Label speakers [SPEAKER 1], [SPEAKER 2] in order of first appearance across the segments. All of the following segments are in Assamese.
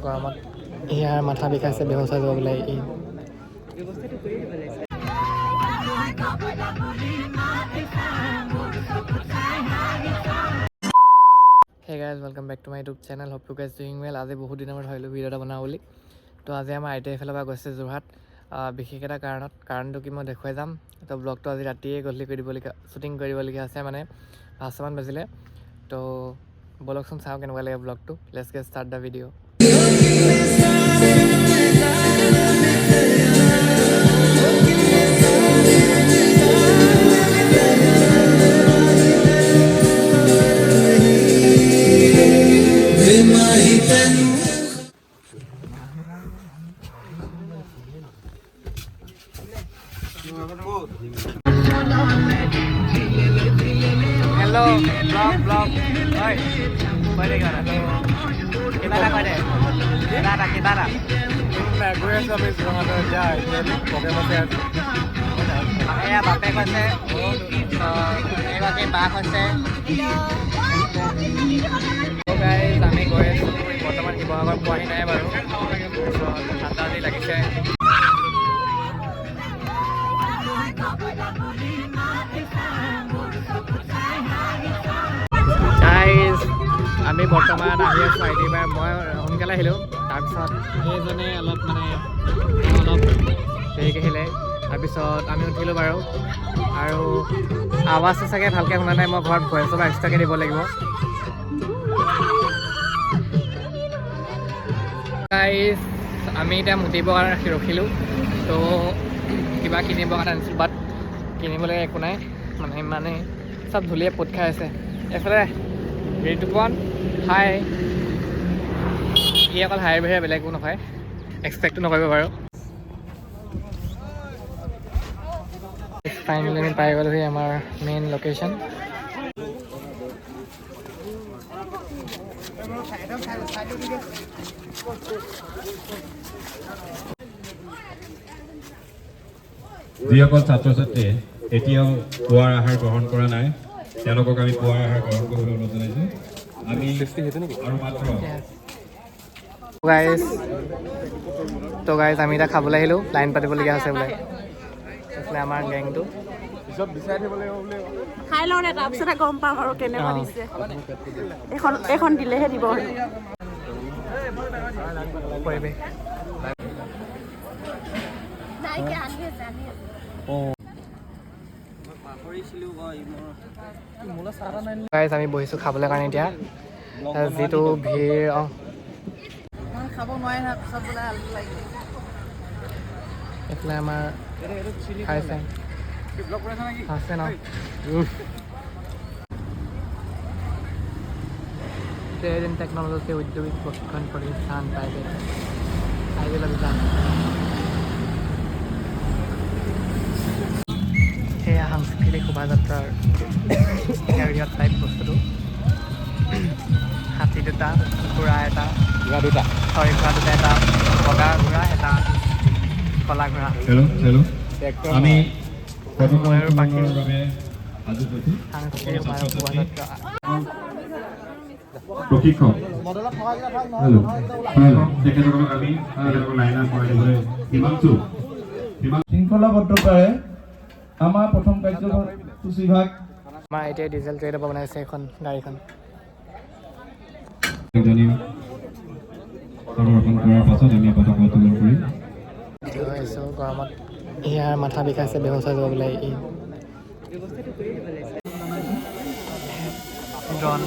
[SPEAKER 1] গৰমত ইয়াৰ মাথা বিষাইছে, বেহুচ হৈ যাব বোলে ই। Hey guys, welcome back to my YouTube channel. Hope you guys doing well. আজি বহুত দিনৰ মূৰত ভাবিলোঁ ভিডিঅ' এটা বনাওঁ বুলি। তো আজি আমাৰ ITI ফালৰ পৰা গৈছে যোৰহাট, বিশেষ এটা কাৰণটো কি মই দেখুৱাই যাম। তো ব্লগটো আজি ৰাতিয়ে গধূলি কৰি দিবলগীয়া, শ্বুটিং কৰিবলগীয়া আছে, মানে 5টামান বাজিলে। তো বলকচোন চাওঁ কেনেকুৱা লাগে ব্লগটো। Let's get start the video'. Hello, vlog. Oi, boleh ke mana? Kita nak mana? Kita nak. Nah, gue sampai setengah aja. Ini pakai pasir. Makanya bapak kose. Ini pakai bah kose. So guys, kami gue বৰ্তমান শিৱসাগৰ পোৱাহি নাই বাৰু। ঠাণ্ডা আজি লাগিছে। গাইজ আমি বৰ্তমান আহি আছোঁ ITI পৰা। মই সোনকালে আহিলোঁ, তাৰপিছত এইজনে অলপ দেৰিকৈ আহিলে, তাৰপিছত আমি উঠিলোঁ বাৰু। আৰু আৱাজটো চাগে ভালকৈ শুনা নাই, মই ঘৰত ভইচ অভাৰ এক্সট্ৰাকৈ দিব লাগিব। গাইজ আমি এতিয়া মুতিবৰ কাৰণে ৰখিলোঁ। তো কিবা কিনিবৰ কাৰণে আনিছিলোঁ, বাট কিনিবলৈ একো নাই, মানে চব ধূলিয়ে পোত খাই আছে। এইফালে ঋতুপন হাই, ই অকল হাইৰ বাহিৰে বেলেগ একো নকয়, এক্সপেক্টটো নকৰিব বাৰু। ফাইনেলি আমি পাই গ'লোহি আমাৰ মেইন লোকেশ্যন।
[SPEAKER 2] যিসকল ছাত্ৰ ছাত্ৰীয়ে এতিয়াও পুৱাৰ আহাৰ গ্ৰহণ কৰা নাই, তেওঁলোকক আমি পুৱাৰ আহাৰ গ্ৰহণ কৰিবলৈ অনুৰোধ জনাইছোঁ। আমি আৰু মাত্ৰ
[SPEAKER 1] গাইজ আমি এতিয়া খাবলৈ আহিলোঁ, লাইন পাতিবলগীয়া আছে বোলে। এইফালে আমাৰ গেংটো
[SPEAKER 3] খাই লওঁ নে, তাৰপিছতে গম পাম আৰু কেনেকুৱা দিছে। এইখন দিলেহে দিব।
[SPEAKER 1] পৰিৱেশ গাইজ আমি বহিছোঁ খাবলৈ কাৰণে। এতিয়া যিটো ভিৰ,
[SPEAKER 3] খাব নোৱাৰে না, পিছত বোলে
[SPEAKER 1] এইফালে আমাৰ খাইছে আছে ন। ট্ৰেড এণ্ড টেকন'লজি ঔদ্যোগিক প্ৰশিক্ষণ প্ৰতিষ্ঠান প্ৰাইভেট অভিযান। সেয়া সাংস্কৃতিক শোভাযাত্ৰাৰ হেৰিয়ত টাইপ বস্তুটো। হাতী দুটা, ঘোঁৰা এটা, ঘোঁৰা দুটা, এটা বগা ঘোঁৰা, এটা কলা ঘোঁৰা।
[SPEAKER 2] আমি
[SPEAKER 1] ময়ূৰ পাখি
[SPEAKER 2] সাংস্কৃতিক
[SPEAKER 1] শোভাযাত্ৰা।
[SPEAKER 2] প্ৰশিক্ষক তেখেতসকলক আমি লাইনাৰ কৰাই দিবলৈ হিমাংশু
[SPEAKER 4] শৃংখলাবদ্ধতাৰে আমাৰ প্ৰথম কাৰ্যসূচীভাগ
[SPEAKER 1] আমাৰ এতিয়া ডিজেল ট্ৰেডৰ পৰা বনাইছে এখন গাড়ীখন।
[SPEAKER 2] প্ৰদৰ্শন কৰাৰ পাছত আমি পতাকা উত্তোলন কৰিম।
[SPEAKER 1] গৰমত ইয়াৰ মাথা বিষাইছে, বেহুচ হৈ যাব বোলে ই। ড্ৰন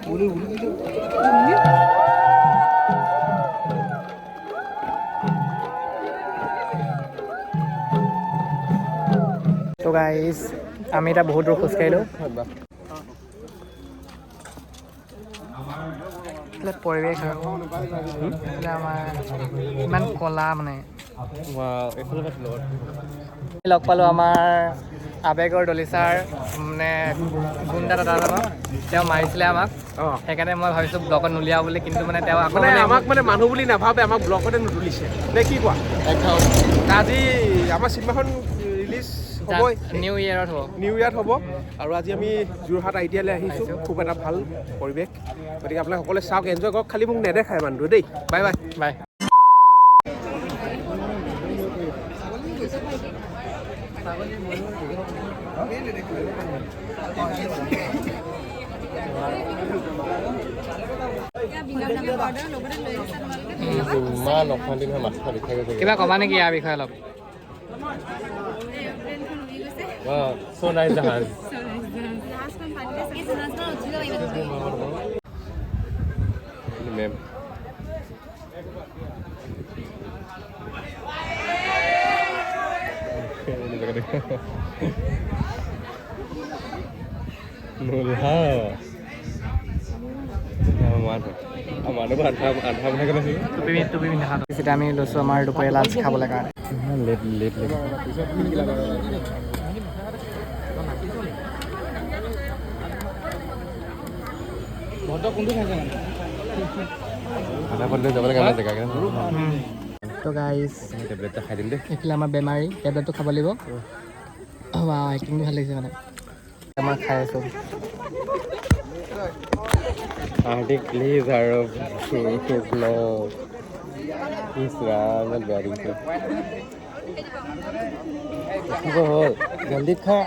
[SPEAKER 1] তো গাইজ আমি এতিয়া বহুত দূৰ খোজকাঢ়িলোঁ পৰিৱেশ আৰু আমাৰ ইমান কলা মানে লগ পালোঁ আমাৰ আবেগৰ দলিচাৰ মানে গুণ্ডা দাদাজনক তেওঁ মাৰিছিলে আমাক সেইকাৰণে মই ভাবিছোঁ ব্লগত নুলিয়াওঁ বুলি কিন্তু মানে তেওঁ আকৌ
[SPEAKER 5] মানে আমাক মানে মানুহ বুলি নাভাবে আমাক ব্লগতে নুতুলিছে নে কি কোৱা আজি আমাৰ চিনেমাখন ৰিলিজ হ'বই
[SPEAKER 1] নিউ ইয়েৰত হ'ব
[SPEAKER 5] নিউ ইয়েৰত হ'ব আৰু আজি আমি যোৰহাট আইটিয়ালৈ আহিছোঁ খুব এটা ভাল পৰিৱেশ গতিকে আপোনালোকে সকলোৱে চাওক এনজয় কৰক খালি মোক নেদেখায় মানুহটোৱে দেই বাই বাই
[SPEAKER 1] বাই কিবা ক'বা নেকি ইয়াৰ বিষয়ে অলপ
[SPEAKER 2] so nice জাহাজ মেম
[SPEAKER 1] এতিয়া আমি লৈছোঁ আমাৰ দুপৰীয়া লাঞ্চ খাবলৈ কাৰণে তো গাইজ
[SPEAKER 2] টেবলেটটা খাই দিম দেই
[SPEAKER 1] এইফালে আমাৰ বেমাৰী টেবলেটটো খাব লাগিব এক্টিংটো ভাল লাগিছে মানে মই খাই আছোঁ
[SPEAKER 2] প্লিজ আৰু ইমান বেয়া লাগিছে হ'ল জল্দি খা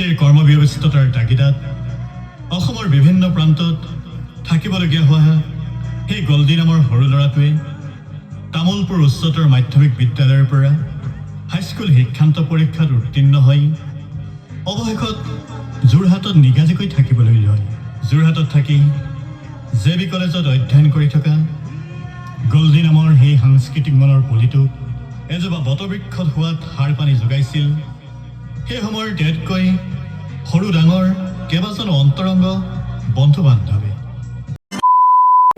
[SPEAKER 6] প্ৰত্যেক কৰ্মব্যৱস্থতাৰ তাগিদাত অসমৰ বিভিন্ন প্ৰান্তত থাকিবলগীয়া হোৱা সেই গল্ডি নামৰ সৰু ল'ৰাটোৱে তামোলপুৰ উচ্চতৰ মাধ্যমিক বিদ্যালয়ৰ পৰা হাইস্কুল শিক্ষান্ত পৰীক্ষাত উত্তীৰ্ণ হৈ অৱশেষত যোৰহাটত নিগাজিকৈ থাকিবলৈ লয়। যোৰহাটত থাকি জে.বি. কলেজত অধ্যয়ন কৰি থকা গল্ডি নামৰ সেই সাংস্কৃতিক মনৰ পুলিটোক এজোপা বটবৃক্ষত হোৱাত সাৰ পানী যোগাইছিল সেই সময়ৰ তেওঁতকৈ সৰু ডাঙৰ কেইবাজনো অন্তৰংগ বন্ধু বান্ধৱে।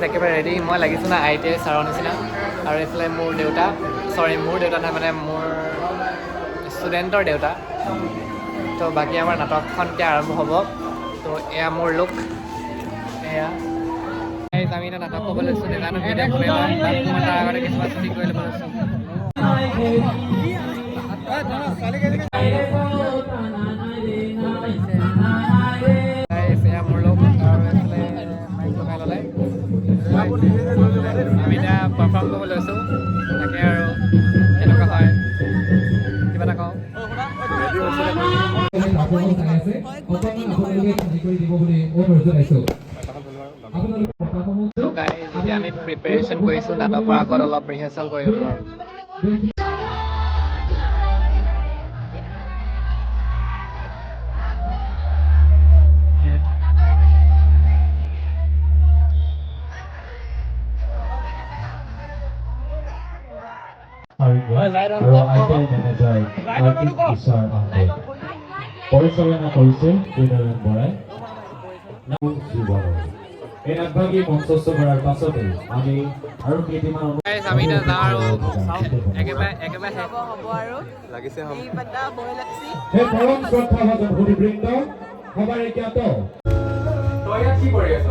[SPEAKER 1] একেবাৰে ৰেডি মই লাগিছোঁ না ITI ছাৰৰ নিচিনা। আৰু এইফালে মোৰ দেউতা নহয় মানে মোৰ ষ্টুডেণ্টৰ দেউতা। তো বাকী আমাৰ নাটকখন এতিয়া আৰম্ভ হ'ব। তো এয়া মোৰ লুক, এয়া আমি এতিয়া নাটক ক'ব লৈছোঁ। নেজানো কেতিয়া কোনে লয়, মই তাৰ আগতে কিছুমান শ্বুটিং কৰি ল'ব লৈছোঁ। এয়া মোৰ লুক আৰু এইফালে মাইক লগাই ল'লে। আমি এতিয়া পাৰফৰ্ম কৰিব লৈছোঁ। তাকে আৰু কেনেকুৱা হয় কিবা এটা কওঁ। যেতিয়া আমি প্ৰিপেৰেশ্যন কৰিছোঁ নাটকৰ আগত অলপ ৰিহাৰ্চেল কৰিলোঁ।
[SPEAKER 2] পৰিচালনা কৰিছে উদয়ন বৰাই। এই নাটভাগী মঞ্চস্থ কৰাৰ পাছতে আমি আৰু কেইদিনমান
[SPEAKER 1] আমি এতিয়া যাওঁ আৰু একেবাৰে শেষ
[SPEAKER 3] হ'ব আৰু
[SPEAKER 5] লাগিছে হম
[SPEAKER 3] এই বাটা বৈ লাগছি
[SPEAKER 2] সেই পৰম শ্ৰদ্ধাভাজন সুধীবৃন্দ সবাৰে জ্ঞাত। তই ইয়াত কি কৰি আছ?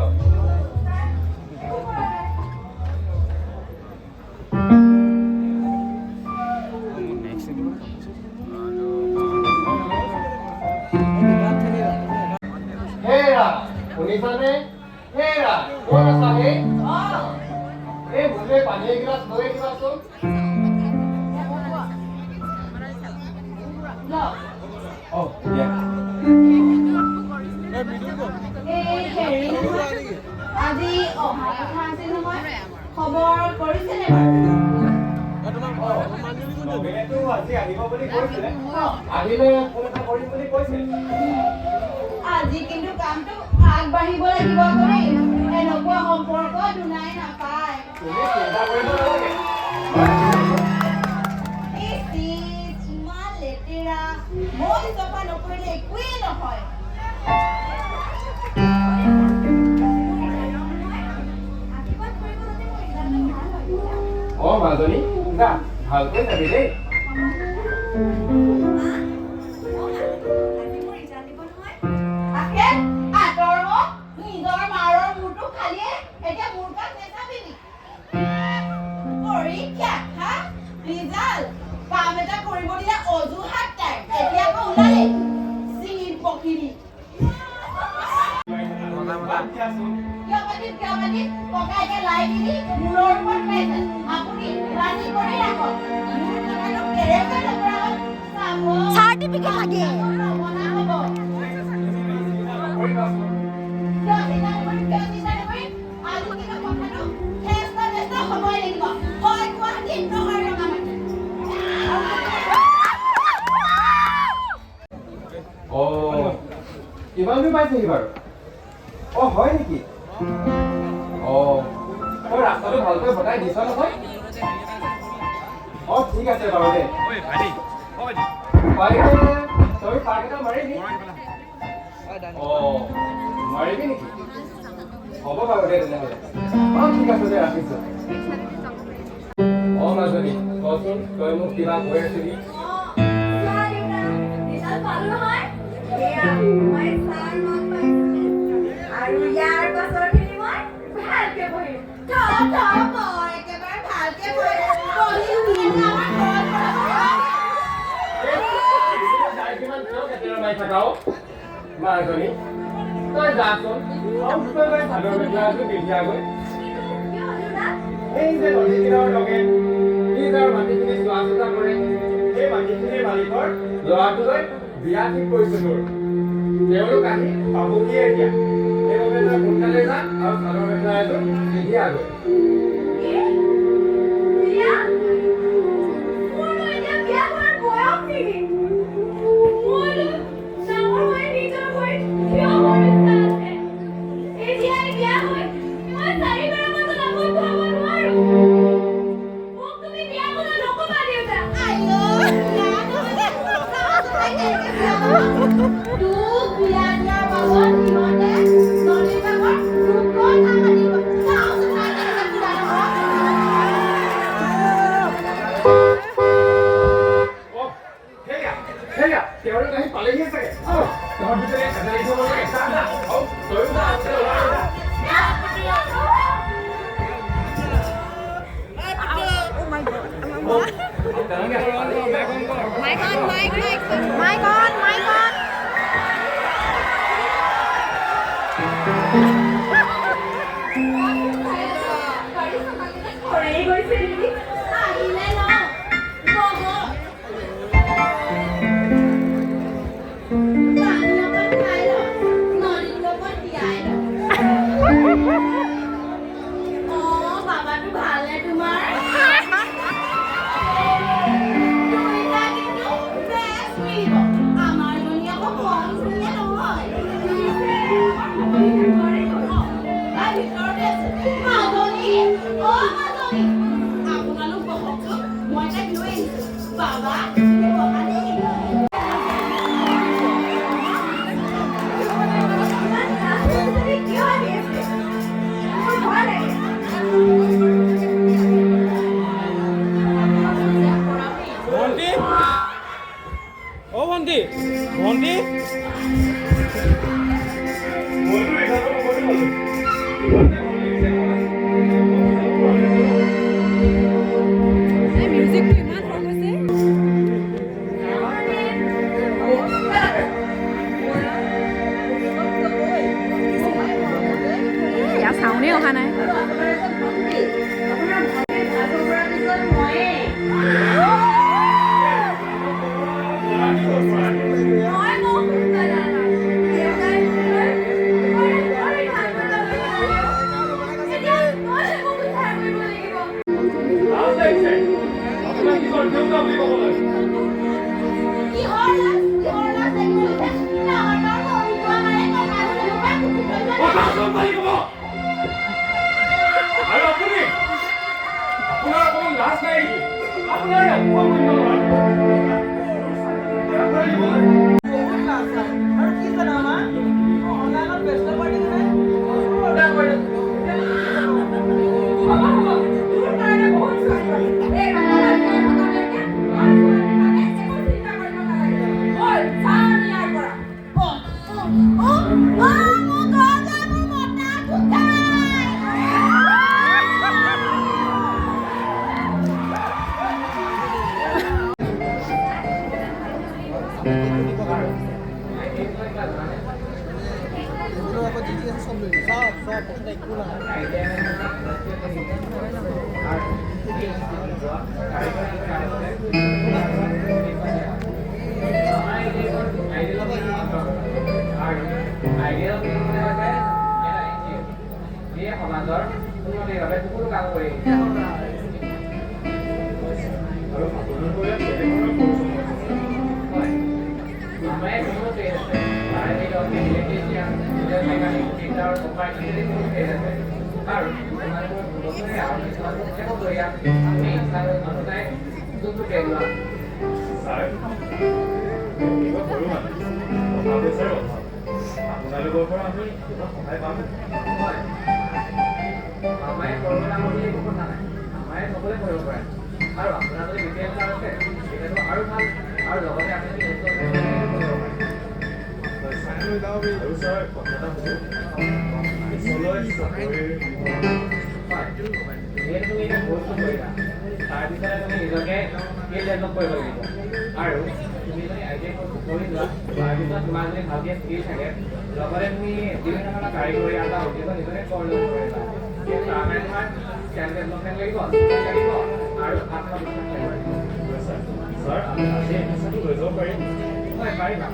[SPEAKER 1] হেৰা শুনিছানে? হেৰা ক'ত আছা হে? এই বুজে পানী এগিলাচ লৈ আহিবাচোন।
[SPEAKER 3] আজি অহা কথা আছিল নহয়, খবৰ কৰিছেনে বাৰু? আজি কিন্তু কামটো আগবাঢ়িব লাগিব কৰি এনেকুৱা সম্পৰ্ক দুনাই নাপায়। ইমান লেতেৰা মই চফা নকৰিলে একোৱেই নহয়।
[SPEAKER 5] মাজনী যা ভালকৈ যাবি দেই।
[SPEAKER 3] কাম এটা কৰিব দিলে অজুহাত তাই এতিয়া আকৌ ওলালে চিনিৰ পখিৰী। ককাইকে লাই দিলি মূৰৰ ওপৰত পাইছে। আপুনি ৰাজি কৰি ৰাখক। চাৰ্টিফিকেট লাগে বনা হ'ব। আজি কিন্তু কথাটো টেষ্ট হ'বই লাগিব। হয় গুৱাহাটী নহয় ৰঙামাটি।
[SPEAKER 5] কিমান দূৰ পাইছেহি বাৰু? হয় নেকি? তই ৰাস্তাটো ভালকৈ বনাই দিছ নহয়? ঠিক আছে বাৰু দে। তই পাৰ্ক এটা মাৰিবি? মাৰিবি নেকি? হ'ব বাৰু দে তেনেহ'লে। ঠিক আছে দে ৰাখিছোঁ। মাজনী কচোন তই মোক কিবা কৈ আছিলি?
[SPEAKER 3] আৰু ইয়াৰ পাছৰখিনি মই ভালকে পঢ়িম। একেবাৰে ভালকে
[SPEAKER 5] মাজনী তই যাচোন চাদৰ মেখেলাযোৰ পিন্ধিয়াগৈ। এই যে নদীকিনাৰ লগে সি যাৰ মাটিখিনি চোৱা চিতা কৰে সেই মাটিখিনিৰ মালিকৰ ল'ৰাটোলৈ বিয়া ঠিক কৰিছো তোৰ। তেওঁলোক আহি পাবহিয়ে এতিয়া সেইবাবে তই সোনকালে যা আৰু চাদৰ মেখেলা এযোৰ পিন্ধি আগৈ
[SPEAKER 3] বিয়া মোৰতো এতিয়া বিয়া হোৱাৰ বয়স নেকি মোৰতো ডাঙৰ হৈ নিজৰ ভৰিত থিয় হোৱাৰ ইচ্ছা আছে এতিয়াই বিয়া হৈ মই চাৰিবাৰৰ মাজত আবদ্ধ হ'ব নোৱাৰো মোক তুমি বিয়া কথা নকবা দেউতা তোক বিয়া দিয়াৰ পাছত সিহঁতে নদীৰ কাষত দুখন সামাজিক
[SPEAKER 5] তেওঁলোক আহি পালেহিয়ে চাগে তহঁত দুজনে খেদালি থ'ব লাগে তয়ো যা ওলাই যা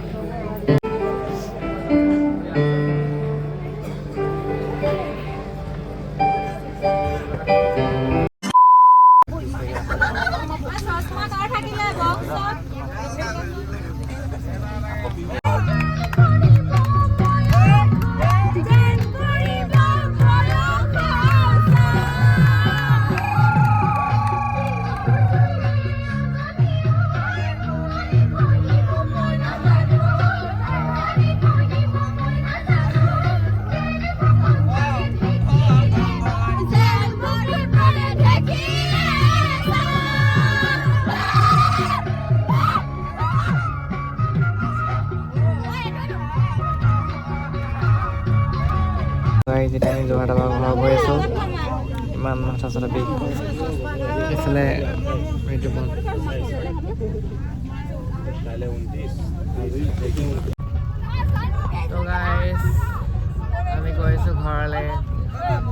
[SPEAKER 1] যোৰহাটৰ পৰা ঘৰ গৈ আছোঁ ইমান মাথা চাথা বিষ এইফালে মৃত্যুপণ তো গাইজ আমি গৈ আছোঁ ঘৰলৈ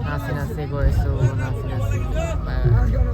[SPEAKER 1] নাচি নাচি গৈ আছোঁ নাচি নাচি